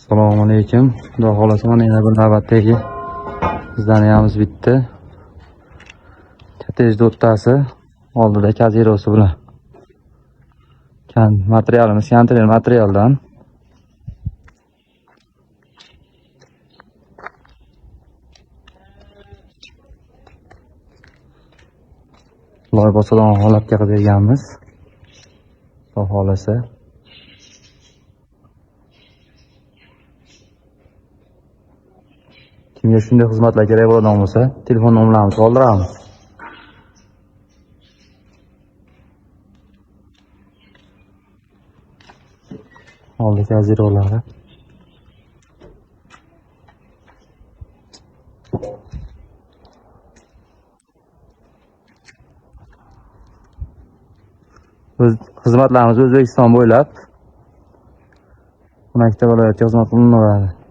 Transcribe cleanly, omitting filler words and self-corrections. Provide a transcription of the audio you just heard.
Assalomu alaykum. Xudo xolasa mana yana bir navbatdagi zdaniyamiz bitdi. Kottej do'ttasi oldida kazirosi bilan. Materialimiz kantrel materialdan. Loy bosadan holatga qilib berganmiz. Xudo xolasa. Kimga shunday xizmatlar kerak bo'ladigan bo'lsa, telefon nomerlarimizni qoldiramiz. Oldi kazirolari. Xizmatlarimiz O'zbekiston bo'ylab 12 ta viloyatga xizmat qilinadi.